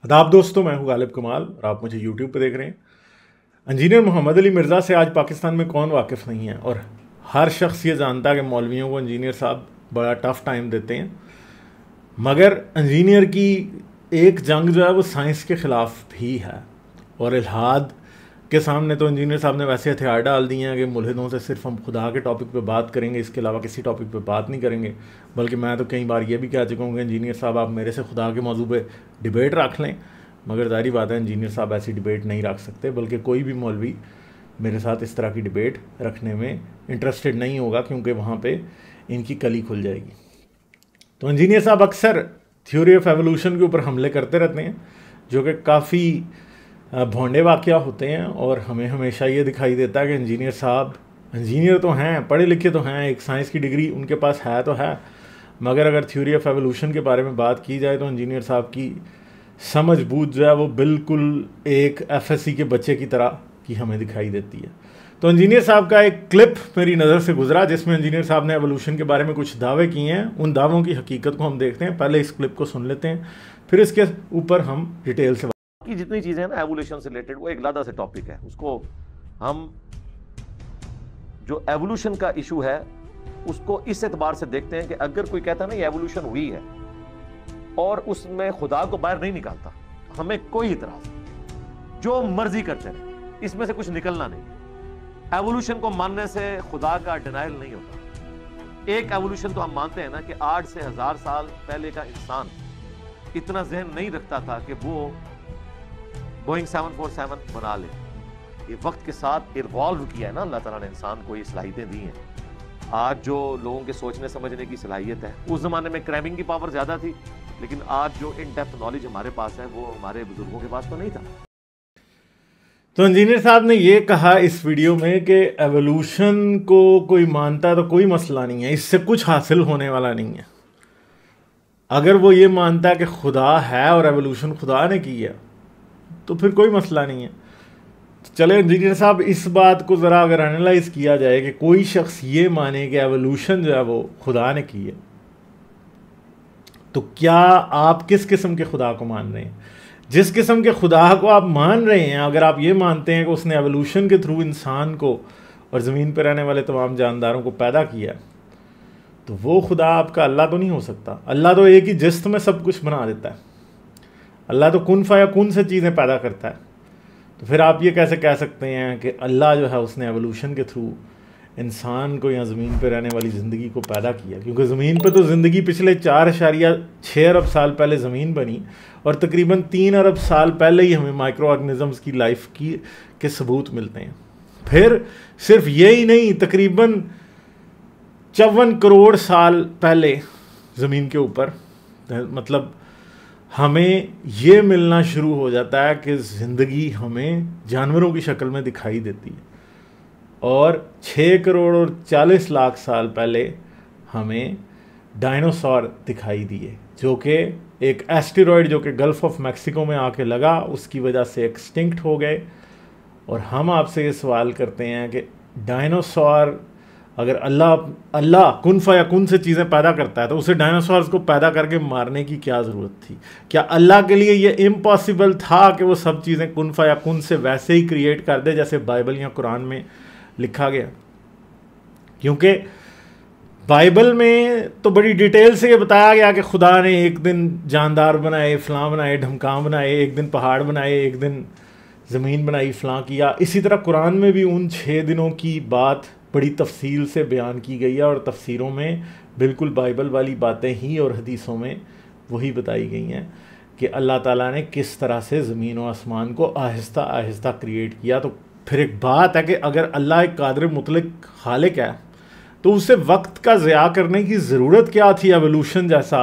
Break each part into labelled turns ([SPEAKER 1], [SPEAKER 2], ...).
[SPEAKER 1] आदाब दोस्तों, मैं हूं गालिब कमाल और आप मुझे यूट्यूब पर देख रहे हैं। इंजीनियर मोहम्मद अली मिर्ज़ा से आज पाकिस्तान में कौन वाकिफ़ नहीं है। और हर शख्स ये जानता है कि मौलवियों को इंजीनियर साहब बड़ा टफ टाइम देते हैं, मगर इंजीनियर की एक जंग जो है वो साइंस के ख़िलाफ़ भी है। और इल्हाद के सामने तो इंजीनियर साहब ने वैसे हथियार डाल दिए हैं कि मुल्हिदों से सिर्फ हम खुदा के टॉपिक पे बात करेंगे, इसके अलावा किसी टॉपिक पे बात नहीं करेंगे। बल्कि मैं तो कई बार ये भी कह चुका हूँ कि इंजीनियर साहब आप मेरे से खुदा के मौजू पे डिबेट रख लें, मगर ज़ाहिर बात है इंजीनियर साहब ऐसी डिबेट नहीं रख सकते। बल्कि कोई भी मौलवी मेरे साथ इस तरह की डिबेट रखने में इंटरेस्टेड नहीं होगा, क्योंकि वहाँ पर इनकी कली खुल जाएगी। तो इंजीनियर साहब अक्सर थ्योरी ऑफ एवोल्यूशन के ऊपर हमले करते रहते हैं, जो कि काफ़ी भोंडे वाक़या होते हैं। और हमें हमेशा ये दिखाई देता है कि इंजीनियर साहब इंजीनियर तो हैं, पढ़े लिखे तो हैं, एक साइंस की डिग्री उनके पास है तो है, मगर अगर थ्योरी ऑफ एवोल्यूशन के बारे में बात की जाए तो इंजीनियर साहब की समझ बूझ जो है वो बिल्कुल एक एफएससी के बच्चे की तरह की हमें दिखाई देती है। तो इंजीनियर साहब का एक क्लिप मेरी नज़र से गुजरा जिसमें इंजीनियर साहब ने एवोल्यूशन के बारे में कुछ दावे किए हैं। उन दावों की हकीकत को हम देखते हैं। पहले इस क्लिप को सुन लेते हैं, फिर इसके ऊपर हम डिटेल से
[SPEAKER 2] की जितनी चीजें हैं ना एवोल्यूशन से रिलेटेड, वो एक अलग से टॉपिक है। उसको हम जो एवोल्यूशन का इशू है उसको इस एतबार से देखते हैं कि अगर कोई कहता है ना ये एवोल्यूशन हुई है और उसमें खुदा को बाहर नहीं निकालता, हमें कोई इतराज नहीं, जो मर्जी करते रहे, इसमें से कुछ निकलना नहीं। एवोल्यूशन को मानने से खुदा का डिनाइल नहीं होता। एक एवोल्यूशन तो हम मानते हैं ना कि 8 से 1000 साल पहले का इंसान इतना जहन नहीं रखता था कि वो बोइंग 747 बना ले। ये वक्त के साथ इवॉल्व किया है ना अल्लाह ताला ने इंसान को ये सलाहियतें दी हैं। आज जो लोगों के सोचने समझने की सलाहियत है, उस जमाने में क्रैमिंग की पावर ज्यादा थी, लेकिन आज जो इन डेप्थ नॉलेज हमारे पास है वो हमारे बुजुर्गों के पास तो नहीं था।
[SPEAKER 1] तो इंजीनियर साहब ने ये कहा इस वीडियो में कि एवोल्यूशन को कोई मानता है तो कोई मसला नहीं है, इससे कुछ हासिल होने वाला नहीं है। अगर वो ये मानता है कि खुदा है और एवोल्यूशन खुदा ने की है तो फिर कोई मसला नहीं है। तो चले इंजीनियर साहब, इस बात को ज़रा अगर एनालाइज किया जाए कि कोई शख्स ये माने कि एवोल्यूशन जो है वो खुदा ने की है, तो क्या आप किस किस्म के खुदा को मान रहे हैं? जिस किस्म के खुदा को आप मान रहे हैं, अगर आप ये मानते हैं कि उसने एवोल्यूशन के थ्रू इंसान को और ज़मीन पर रहने वाले तमाम जानदारों को पैदा किया, तो वो खुदा आपका अल्लाह तो नहीं हो सकता। अल्लाह तो एक ही जिस्म में सब कुछ बना देता है। अल्लाह तो कुन फयाकुन से चीज़ें पैदा करता है। तो फिर आप ये कैसे कह सकते हैं कि अल्लाह जो है उसने एवोल्यूशन के थ्रू इंसान को या ज़मीन पर रहने वाली ज़िंदगी को पैदा किया? क्योंकि ज़मीन पर तो ज़िंदगी पिछले 4.6 अरब साल पहले ज़मीन बनी, और तकरीबन 3 अरब साल पहले ही हमें माइक्रो ऑर्गेनिज़म्स की लाइफ के सबूत मिलते हैं। फिर सिर्फ यही नहीं, तकरीबन 54 करोड़ साल पहले ज़मीन के ऊपर मतलब हमें ये मिलना शुरू हो जाता है कि ज़िंदगी हमें जानवरों की शक्ल में दिखाई देती है। और 6 करोड़ और 40 लाख साल पहले हमें डायनासोर दिखाई दिए, जो कि एक एस्टेरॉयड जो कि गल्फ़ ऑफ मैक्सिको में आके लगा, उसकी वजह से एक्सटिंक्ट हो गए। और हम आपसे ये सवाल करते हैं कि डायनासोर, अगर अल्लाह कुन फयाकुन से चीज़ें पैदा करता है तो उसे डायनासोर्स को पैदा करके मारने की क्या ज़रूरत थी? क्या अल्लाह के लिए ये इम्पॉसिबल था कि वो सब चीज़ें कुन फयाकुन से वैसे ही क्रिएट कर दे जैसे बाइबल या कुरान में लिखा गया? क्योंकि बाइबल में तो बड़ी डिटेल से ये बताया गया कि खुदा ने एक दिन जानदार बनाए, फ़लाँ बनाए, ढमकाम बनाए, एक दिन पहाड़ बनाए, एक दिन ज़मीन बनाई, फ़लाँ किया। इसी तरह कुरान में भी उन 6 दिनों की बात बड़ी तफसील से बयान की गई है, और तफसीरों में बिल्कुल बाइबल वाली बातें ही और हदीसों में वही बताई गई हैं कि अल्लाह ताला ने किस तरह से ज़मीन और आसमान को आहिस्ता आहिस्ता क्रिएट किया। तो फिर एक बात है कि अगर अल्लाह एक कादिर मुतलक खालिक है तो उसे वक्त का ज़िया करने की ज़रूरत क्या थी एवोल्यूशन जैसा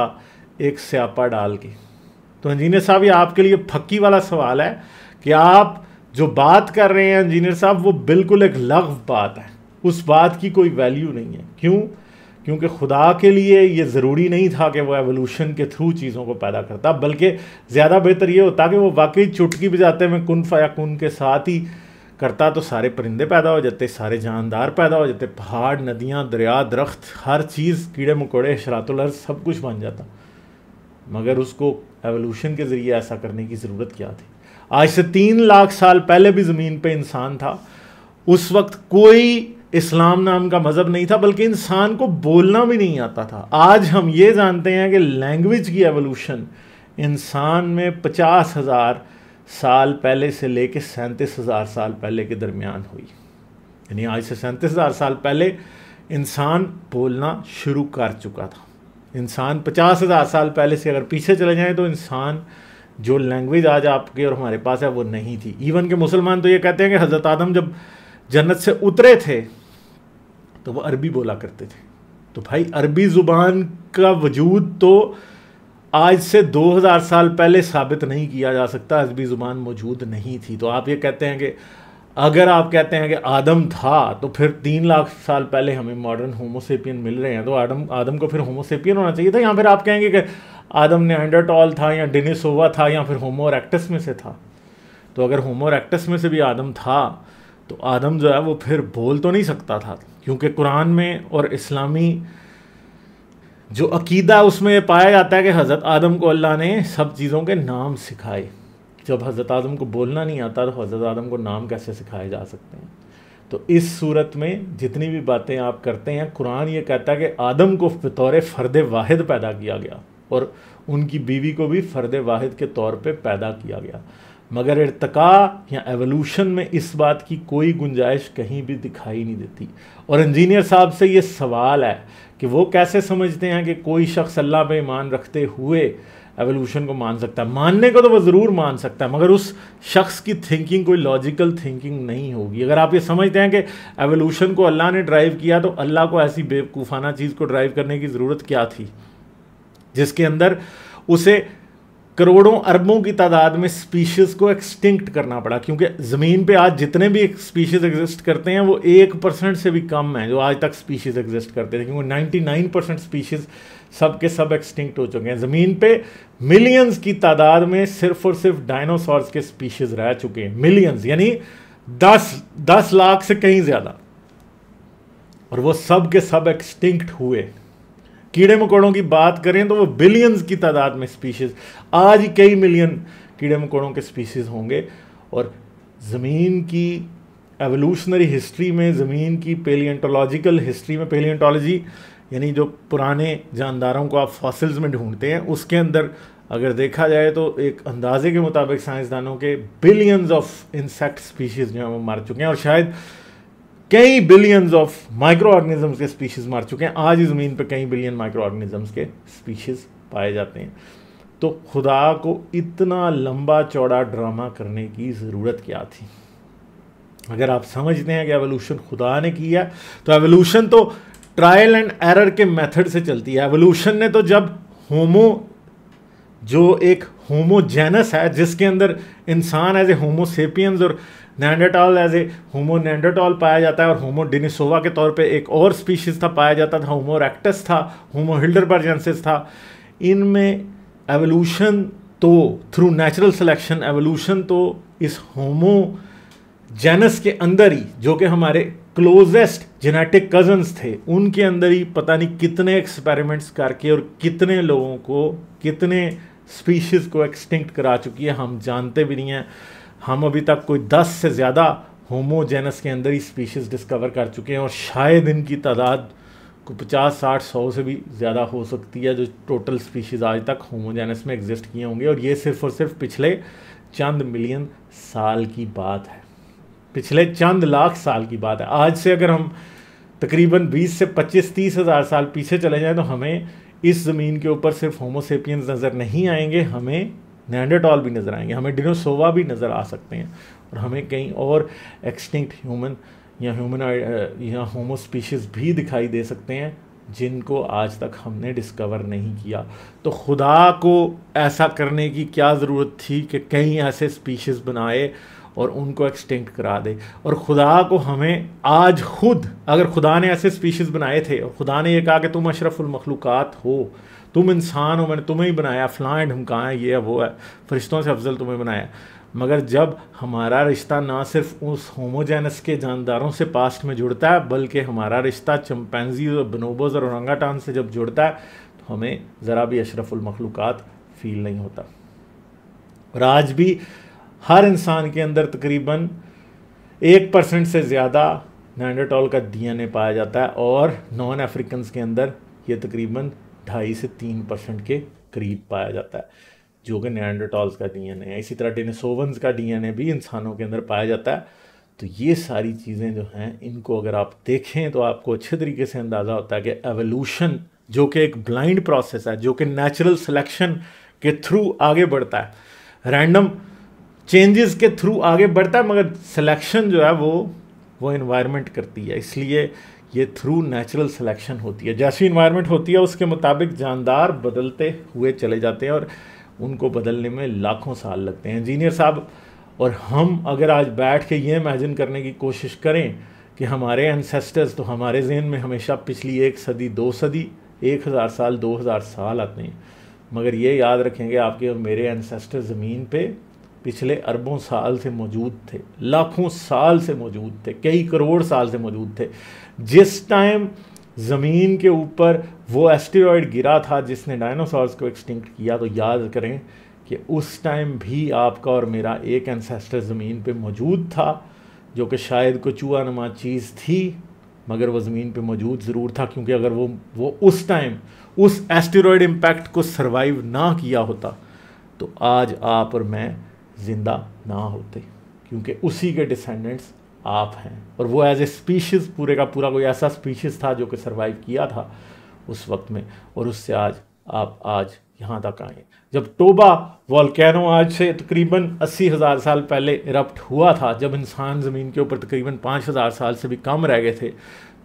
[SPEAKER 1] एक स्यापा डाल के? तो इंजीनियर साहब, ये आपके लिए फक्की वाला सवाल है कि आप जो बात कर रहे हैं इंजीनियर साहब, वो बिल्कुल एक लग़्व बात है। उस बात की कोई वैल्यू नहीं है। क्यों? क्योंकि खुदा के लिए ये ज़रूरी नहीं था कि वो एवोल्यूशन के थ्रू चीज़ों को पैदा करता, बल्कि ज़्यादा बेहतर ये होता कि वो वाकई चुटकी बजाते में कुन फयाकुन के साथ ही करता, तो सारे परिंदे पैदा हो जाते, सारे जानदार पैदा हो जाते, पहाड़, नदियाँ, दरिया, दरख्त, हर चीज़, कीड़े मकोड़े, हशरातुल अर्ज़, सब कुछ बन जाता। मगर उसको एवोल्यूशन के ज़रिए ऐसा करने की ज़रूरत क्या थी? आज से 3 लाख साल पहले भी ज़मीन पे इंसान था। उस वक्त कोई इस्लाम नाम का मज़हब नहीं था, बल्कि इंसान को बोलना भी नहीं आता था। आज हम ये जानते हैं कि लैंग्वेज की एवोल्यूशन इंसान में 50,000 साल पहले से लेके 37,000 साल पहले के दरमियान हुई। यानी आज से 37,000 साल पहले इंसान बोलना शुरू कर चुका था। इंसान 50,000 साल पहले से अगर पीछे चले जाएं तो इंसान जो लैंग्वेज आज आपके और हमारे पास है वो नहीं थी। इवन के मुसलमान तो ये कहते हैं कि हज़रत आदम जब जन्नत से उतरे थे तो वो अरबी बोला करते थे। तो भाई अरबी ज़ुबान का वजूद तो आज से 2000 साल पहले साबित नहीं किया जा सकता, अरबी ज़ुबान मौजूद नहीं थी। तो आप ये कहते हैं कि अगर आप कहते हैं कि आदम था तो फिर 3 लाख साल पहले हमें मॉडर्न होमोसेपियन मिल रहे हैं, तो आदम को फिर होमोसेपियन होना चाहिए था, या फिर आप कहेंगे कि आदम नेएंडरटॉल था या डेनिसोवा था या फिर होमो इरेक्टस में से था। तो अगर होमो इरेक्टस में से भी आदम था तो आदम जो है वो फिर बोल तो नहीं सकता था, क्योंकि कुरान में और इस्लामी जो अकीदा उसमें पाया जाता है कि हज़रत आदम को अल्लाह ने सब चीज़ों के नाम सिखाए। जब हज़रत आदम को बोलना नहीं आता तो हज़रत आदम को नाम कैसे सिखाए जा सकते हैं? तो इस सूरत में जितनी भी बातें आप करते हैं, कुरान ये कहता है कि आदम को बतौर फ़र्द वाहिद पैदा किया गया और उनकी बीवी को भी फ़र्द वाहिद के तौर पे पैदा किया गया। मगर इर्तिका या एवोल्यूशन में इस बात की कोई गुंजाइश कहीं भी दिखाई नहीं देती। और इंजीनियर साहब से ये सवाल है कि वो कैसे समझते हैं कि कोई शख्स अल्लाह पे ईमान रखते हुए एवोल्यूशन को मान सकता है। मानने को तो वो ज़रूर मान सकता है, मगर उस शख्स की थिंकिंग कोई लॉजिकल थिंकिंग नहीं होगी। अगर आप ये समझते हैं कि एवोल्यूशन को अल्लाह ने ड्राइव किया तो अल्लाह को ऐसी बेवकूफ़ाना चीज़ को ड्राइव करने की ज़रूरत क्या थी जिसके अंदर उसे करोड़ों अरबों की तादाद में स्पीशीज़ को एक्सटिंक्ट करना पड़ा। क्योंकि ज़मीन पे आज जितने भी स्पीशीज़ एग्जिस्ट करते हैं वो 1% से भी कम हैं जो आज तक स्पीशीज़ एग्जिस्ट करते थे, क्योंकि 99% स्पीशीज़ सब के सब एक्सटिंक्ट हो चुके हैं। ज़मीन पे मिलियंस की तादाद में सिर्फ और सिर्फ डायनासोर्स के स्पीशीज़ रह चुके हैं। मिलियंस यानी 10 लाख से कहीं ज़्यादा, और वो सब के सब एक्सटिंक्ट हुए। कीड़े मकोड़ों की बात करें तो वो बिलियंस की तादाद में स्पीशीज़, आज ही कई मिलियन कीड़े मकोड़ों के स्पीशीज़ होंगे। और ज़मीन की एवोल्यूशनरी हिस्ट्री में, ज़मीन की पेलियंटोलॉजिकल हिस्ट्री में, पेलियंटोलॉजी यानी जो पुराने जानदारों को आप फॉसिल्स में ढूंढते हैं, उसके अंदर अगर देखा जाए तो एक अंदाजे के मुताबिक साइंसदानों के बिलियंस ऑफ इंसेक्ट स्पीशीज़ जो हैं वो मर चुके हैं, और शायद कई बिलियंस ऑफ माइक्रो ऑर्गेनिजम्स के स्पीशीज़ मर चुके हैं। आज ही ज़मीन पे कई बिलियन माइक्रो ऑर्गेनिजम्स के स्पीशीज़ पाए जाते हैं। तो खुदा को इतना लंबा चौड़ा ड्रामा करने की ज़रूरत क्या थी? अगर आप समझते हैं कि एवोल्यूशन खुदा ने की है तो एवोल्यूशन तो ट्रायल एंड एरर के मेथड से चलती है। एवोल्यूशन ने तो जब जो एक होमोजेनस है जिसके अंदर इंसान एज ए होमोसेपियंस और नेएंडरटॉल एज ए होमो नेएंडरटॉल पाया जाता है, और होमो डेनिसोवा के तौर पे एक और स्पीशीज़ था पाया जाता था, होमो इरेक्टस था, होमो हिल्डरबर्जेंसिस था। इनमें एवोल्यूशन तो थ्रू नेचुरल सिलेक्शन, एवोल्यूशन तो इस होमो जेनस के अंदर ही, जो कि हमारे क्लोजेस्ट जेनेटिक कजन्स थे, उनके अंदर ही पता नहीं कितने एक्सपेरिमेंट्स करके और कितने लोगों को, कितने स्पीशीज़ को एक्सटिंक्ट करा चुकी है, हम जानते भी नहीं हैं। हम अभी तक कोई 10 से ज़्यादा होमोजेनस के अंदर ही स्पीशीज़ डिस्कवर कर चुके हैं, और शायद इनकी तादाद को 50, 60, 100 से भी ज़्यादा हो सकती है जो टोटल स्पीशीज़ आज तक होमोजेनस में एग्जिस्ट किए होंगे। और ये सिर्फ और सिर्फ पिछले चंद मिलियन साल की बात है, पिछले चंद लाख साल की बात है। आज से अगर हम तकरीबन 20 से 25-30 हज़ार साल पीछे चले जाएं तो हमें इस ज़मीन के ऊपर सिर्फ होमोसेपियंस नज़र नहीं आएंगे, हमें नेएंडरटॉल भी नज़र आएंगे, हमें डिनोसोवा भी नज़र आ सकते हैं, और हमें कहीं और एक्सटिंक्ट ह्यूमन या होमो स्पीशीज़ भी दिखाई दे सकते हैं जिनको आज तक हमने डिस्कवर नहीं किया। तो खुदा को ऐसा करने की क्या ज़रूरत थी कि कई ऐसे स्पीशीज़ बनाए और उनको एक्सटिंक्ट करा दे? और खुदा को हमें आज खुद, अगर खुदा ने ऐसे स्पीशीज़ बनाए थे और खुदा ने ये कहा कि तुम अशरफुल मखलूक़ात हो, तुम इंसान हो, मैंने तुम्हें ही बनाया, फ़लाँ एंड ढमकाँ है, ये है वो है, फरिश्तों से अफजल तुम्हें बनाया। मगर जब हमारा रिश्ता ना सिर्फ उस होमोजेनस के जानदारों से पास्ट में जुड़ता है, बल्कि हमारा रिश्ता चिंपैंजी और बनोबोज और ओरंगटान से जब जुड़ता है, तो हमें ज़रा भी अशरफुल मखलूक़ात फील नहीं होता। और आज भी हर इंसान के अंदर तकरीबन 1% से ज़्यादा निएंडरटॉल का डीएनए पाया जाता है और नॉन अफ्रीकन्स के अंदर ये तकरीबन 2.5 से 3% के करीब पाया जाता है, जो कि निएंडरटॉल्स का डीएनए है। इसी तरह डेनिसोवन्स का डीएनए भी इंसानों के अंदर पाया जाता है। तो ये सारी चीज़ें जो हैं, इनको अगर आप देखें तो आपको अच्छे तरीके से अंदाज़ा होता है कि एवोल्यूशन जो कि एक ब्लाइंड प्रोसेस है, जो कि नेचुरल सिलेक्शन के थ्रू आगे बढ़ता है, रैंडम चेंजेस के थ्रू आगे बढ़ता है, मगर सिलेक्शन जो है वो इन्वायरमेंट करती है। इसलिए ये थ्रू नेचुरल सिलेक्शन होती है। जैसी इन्वायरमेंट होती है उसके मुताबिक जानदार बदलते हुए चले जाते हैं और उनको बदलने में लाखों साल लगते हैं। इंजीनियर साहब और हम अगर आज बैठ के ये इमेजिन करने की कोशिश करें कि हमारे एंसेस्टर्स, तो हमारे जहन में हमेशा पिछली 1 सदी 2 सदी 1000 साल 2000 साल आते हैं, मगर ये याद रखेंगे आपके और मेरे एंसेस्टर ज़मीन पे पिछले अरबों साल से मौजूद थे, लाखों साल से मौजूद थे, कई करोड़ साल से मौजूद थे। जिस टाइम ज़मीन के ऊपर वो एस्टेरॉयड गिरा था जिसने डायनासोर्स को एक्सटिंक्ट किया, तो याद करें कि उस टाइम भी आपका और मेरा एक एंसेस्टर ज़मीन पे मौजूद था, जो कि शायद कोई चूहानुमा चीज़ थी, मगर वो ज़मीन पे मौजूद ज़रूर था। क्योंकि अगर वो उस टाइम उस एस्टेरॉयड इम्पैक्ट को सर्वाइव ना किया होता तो आज आप और मैं ज़िंदा ना होते, क्योंकि उसी के डिसेंडेंट्स आप हैं। और वो एज ए स्पीशीज़ पूरे का पूरा कोई ऐसा स्पीशीज़ था जो कि सर्वाइव किया था उस वक्त में, और उससे आज यहाँ तक आए। जब टोबा वोल्केनो आज से तकरीबन 80,000 साल पहले इरप्ट हुआ था, जब इंसान ज़मीन के ऊपर तकरीबन 5,000 साल से भी कम रह गए थे,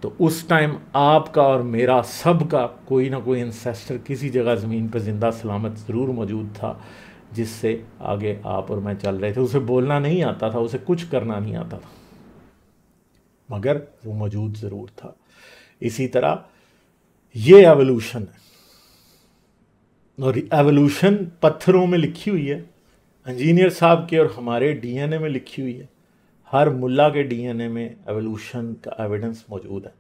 [SPEAKER 1] तो उस टाइम आपका और मेरा सबका कोई ना कोई एंसेस्टर किसी जगह ज़मीन पर ज़िंदा सलामत ज़रूर मौजूद था, जिससे आगे आप और मैं चल रहे थे। उसे बोलना नहीं आता था, उसे कुछ करना नहीं आता था, मगर वो मौजूद ज़रूर था। इसी तरह ये एवोल्यूशन है, और एवोल्यूशन पत्थरों में लिखी हुई है, इंजीनियर साहब के और हमारे डीएनए में लिखी हुई है। हर मुल्ला के डीएनए में एवोल्यूशन का एविडेंस मौजूद है,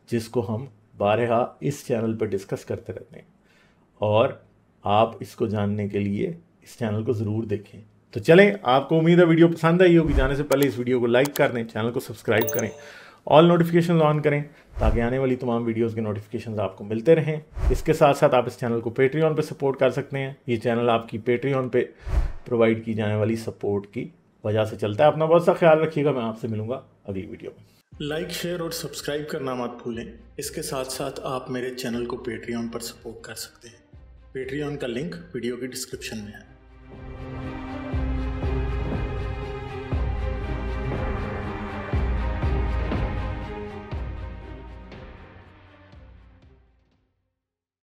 [SPEAKER 1] जिसको हम बारहा इस चैनल पर डिस्कस करते रहते हैं, और आप इसको जानने के लिए इस चैनल को ज़रूर देखें। तो चलें, आपको उम्मीद है वीडियो पसंद आई होगी। जाने से पहले इस वीडियो को लाइक कर दें, चैनल को सब्सक्राइब करें, ऑल नोटिफिकेशन ऑन करें, ताकि आने वाली तमाम वीडियोस के नोटिफिकेशंस आपको मिलते रहें। इसके साथ साथ आप इस चैनल को पेट्रियन पे सपोर्ट कर सकते हैं। ये चैनल आपकी पेट्रियन पे प्रोवाइड की जाने वाली सपोर्ट की वजह से चलता है। अपना बहुत सा ख्याल रखिएगा। मैं आपसे मिलूंगा अगली वीडियो में।
[SPEAKER 3] लाइक, शेयर और सब्सक्राइब करना मत भूलें। इसके साथ साथ आप मेरे चैनल को पेट्रियन पर सपोर्ट कर सकते हैं। पेट्रियन का लिंक वीडियो की डिस्क्रिप्शन में है।